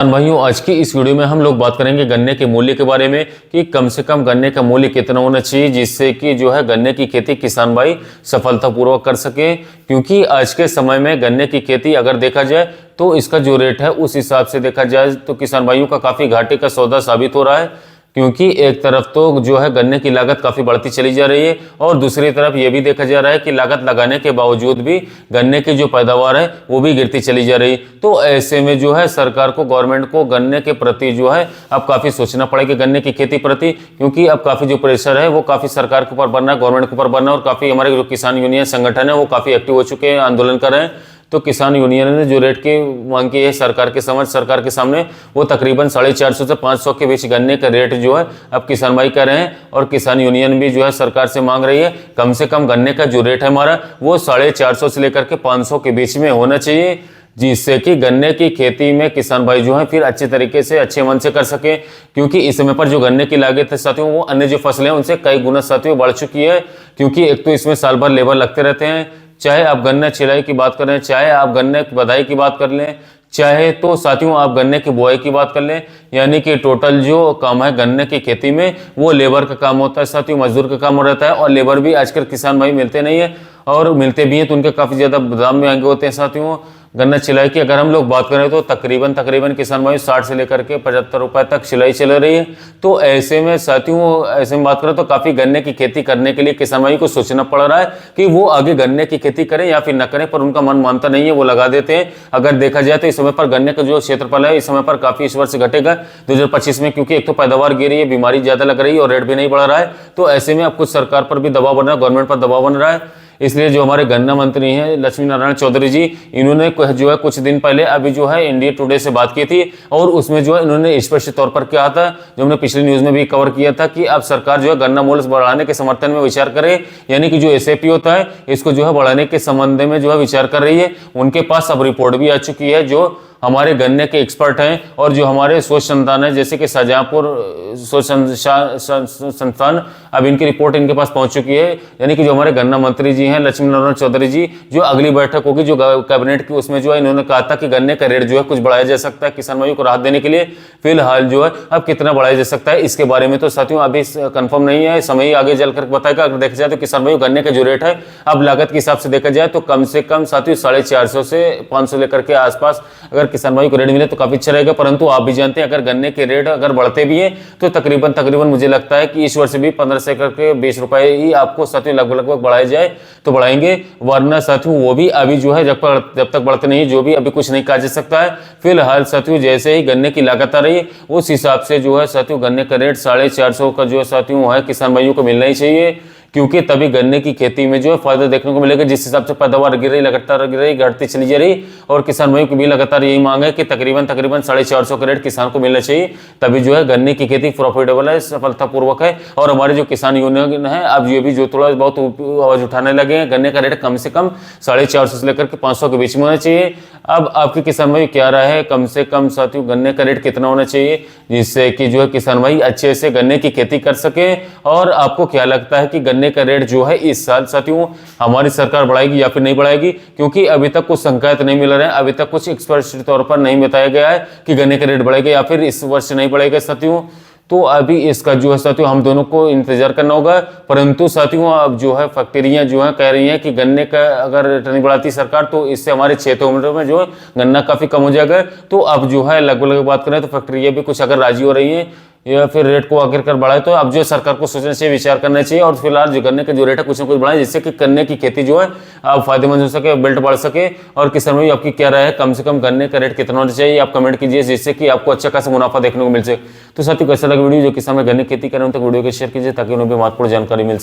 भाइयों, आज की इस वीडियो में हम लोग बात करेंगे गन्ने के मूल्य के बारे में कि कम से कम गन्ने का मूल्य कितना होना चाहिए जिससे कि जो है गन्ने की खेती किसान भाई सफलतापूर्वक कर सके। क्योंकि आज के समय में गन्ने की खेती अगर देखा जाए तो इसका जो रेट है उस हिसाब से देखा जाए तो किसान भाइयों का काफ़ी घाटे का सौदा साबित हो रहा है। क्योंकि एक तरफ तो जो है गन्ने की लागत काफ़ी बढ़ती चली जा रही है और दूसरी तरफ ये भी देखा जा रहा है कि लागत लगाने के बावजूद भी गन्ने की जो पैदावार है वो भी गिरती चली जा रही है। तो ऐसे में जो है सरकार को, गवर्नमेंट को गन्ने के प्रति जो है अब काफ़ी सोचना पड़ेगा, गन्ने की खेती प्रति। क्योंकि अब काफ़ी जो प्रेशर है वो काफ़ी सरकार के ऊपर बनना है, गवर्नमेंट के ऊपर बनना है और काफ़ी हमारे जो किसान यूनियन संगठन है वो काफ़ी एक्टिव हो चुके हैं, आंदोलन कर रहे हैं। तो किसान यूनियन ने जो रेट की मांग की है सरकार के सामने वो तकरीबन 450 से 500 के बीच गन्ने का रेट जो है अब किसान भाई कर रहे हैं। और किसान यूनियन भी जो है सरकार से मांग रही है कम से कम गन्ने का जो रेट है हमारा वो 450 से लेकर के 500 के बीच में होना चाहिए, जिससे कि गन्ने की खेती में किसान भाई जो है फिर अच्छे तरीके से, अच्छे मन से कर सके। क्योंकि इस समय पर जो गन्ने की लागत है साथियों वो अन्य जो फसलें हैं उनसे कई गुना साथियों बढ़ चुकी है। क्योंकि एक तो इसमें साल भर लेबर लगते रहते हैं, चाहे आप गन्ना छिलाई की बात करें, चाहे आप गन्ने की बधाई की बात कर लें, चाहे तो साथियों आप गन्ने की बुआई की बात कर लें। यानी कि टोटल जो काम है गन्ने की खेती में वो लेबर का काम होता है साथियों, मजदूर का काम हो रहता है। और लेबर भी आजकल किसान भाई मिलते नहीं है और मिलते भी हैं तो उनके काफ़ी ज़्यादा दाम महंगे होते हैं साथियों। गन्ना छिलाई की अगर हम लोग बात करें तो तकरीबन किसान भाई 60 से लेकर के 75 रुपए तक छिलाई चल रही है। तो ऐसे में साथियों, ऐसे में बात करें तो काफ़ी गन्ने की खेती करने के लिए किसान भाई को सोचना पड़ रहा है कि वो आगे गन्ने की खेती करें या फिर न करें, पर उनका मन मानता नहीं है, वो लगा देते हैं। अगर देखा जाए तो इस समय पर गन्ने का जो क्षेत्रफल है इस समय पर काफ़ी इस वर्ष घटेगा 2025 में, क्योंकि एक तो पैदावार गिर रही है, बीमारी ज़्यादा लग रही है और रेट भी नहीं बढ़ रहा है। तो ऐसे में अब कुछ सरकार पर भी दबाव बन रहा है, गवर्नमेंट पर दबाव बन रहा है। इसलिए जो हमारे गन्ना मंत्री हैं लक्ष्मी नारायण चौधरी जी, इन्होंने जो है कुछ दिन पहले अभी जो है इंडिया टुडे से बात की थी और उसमें जो है इन्होंने स्पष्ट तौर पर कहा था, जो हमने पिछली न्यूज़ में भी कवर किया था, कि अब सरकार जो है गन्ना मूल्य बढ़ाने के समर्थन में विचार करे। यानी कि जो एसएपी होता है इसको जो है बढ़ाने के संबंध में जो है विचार कर रही है। उनके पास अब रिपोर्ट भी आ चुकी है, जो हमारे गन्ने के एक्सपर्ट हैं और जो हमारे शोध संस्थान है जैसे कि शाहजहांपुर शोध संस्थान, अब इनकी रिपोर्ट इनके पास पहुंच चुकी है। यानी कि जो हमारे गन्ना मंत्री जी हैं लक्ष्मी नारायण चौधरी जी, जो अगली बैठक होगी जो कैबिनेट की, उसमें जो है इन्होंने कहा था कि गन्ने का रेट जो है कुछ बढ़ाया जा सकता है किसान भाइयों को राहत देने के लिए। फिलहाल जो है अब कितना बढ़ाया जा सकता है इसके बारे में तो साथियों अभी कंफर्म नहीं है, समय ही आगे चलकर बताएगा। अगर देखा जाए तो किसान भाइयों गन्ने का जो रेट है अब लागत के हिसाब से देखा जाए तो कम से कम साथियों 450 से 500 लेकर के आसपास अगर किसान भाई को रेट मिले तो काफी अच्छा रहेगा। परंतु आप भी जानते हैं अगर गन्ने के रेट अगर बढ़ते भी हैं तो तकरीबन मुझे लगता है कि इस वर्ष भी 15 से करके 20 रुपए ही आपको साथियों लगभग बढ़ाए जाए तो बढ़ाएंगे, वरना साथियों वो भी अभी जो है जब तक बढ़ते नहीं, जो भी अभी कुछ नहीं कहा जा सकता है। फिलहाल साथियों जैसे ही गन्ने की लागत आ रही है उस हिसाब से जो है साथियों गन्ने का रेट 450 का जो है साथियों है किसान भाइयों को मिलना ही चाहिए। क्योंकि तभी गन्ने की खेती में जो है फायदा देखने को मिलेगा। जिस हिसाब से पैदावार गिर रही, लगातार गिर रही, घटती चली जा रही और किसान भाइयों की भी लगातार यही मांग है कि तकरीबन 450 का रेट किसान को मिलना चाहिए, तभी जो है गन्ने की खेती प्रॉफिटेबल है, सफलतापूर्वक है। और हमारे जो किसान यूनियन है अब ये भी जो थोड़ा बहुत आवाज उठाने लगे हैं, गन्ने का रेट कम से कम 450 से लेकर के 500 के बीच में होना चाहिए। अब आपके किसान भाई क्या राय है, कम से कम साथियों गन्ने का रेट कितना होना चाहिए जिससे कि जो है किसान भाई अच्छे से गन्ने की खेती कर सके? और आपको क्या लगता है कि गन्ने का रेट जो है इस साल साथियों हमारी सरकार बढ़ाएगी या फिर नहीं बढ़ाएगी? क्योंकि अभी तक कुछ संकेत नहीं मिल रहे हैं, अभी तक कुछ स्पष्ट तौर पर नहीं बताया गया है कि गन्ने का रेट बढ़ेगा या फिर इस वर्ष नहीं बढ़ेगा साथियों। तो अभी इसका जो है साथियों हम दोनों को इंतजार करना होगा। परंतु साथियों अब जो है फैक्ट्रियां जो है कह रही हैं कि गन्ने का अगर रेट नहीं बढ़ाती सरकार तो इससे हमारे क्षेत्रों में जो है गन्ना काफी कम हो जाएगा। तो अब जो है लगभग बात करें तो फैक्ट्रियां भी कुछ अगर राजी हो रही हैं या फिर रेट को आखिरकार बढ़ाए, तो अब जो सरकार को सोचना चाहिए, विचार करना चाहिए। और फिलहाल जो गन्ने का जो रेट है कुछ ना कुछ बढ़ाए जिससे कि गन्ने की खेती जो है अब फायदेमंद हो सके, बेल्ट बढ़ सके। और किसान भाई आपकी क्या राय है, कम से कम गन्ने का रेट कितना होना चाहिए आप कमेंट कीजिए, जिससे कि आपको अच्छा खासा मुनाफा देखने को मिल सके। तो साथियों कैसा लगा वीडियो, जो किसान में गन्ने की खेती कर रहे हैं तो वीडियो को शेयर कीजिए ताकि उन्हें भी महत्वपूर्ण जानकारी मिल सके।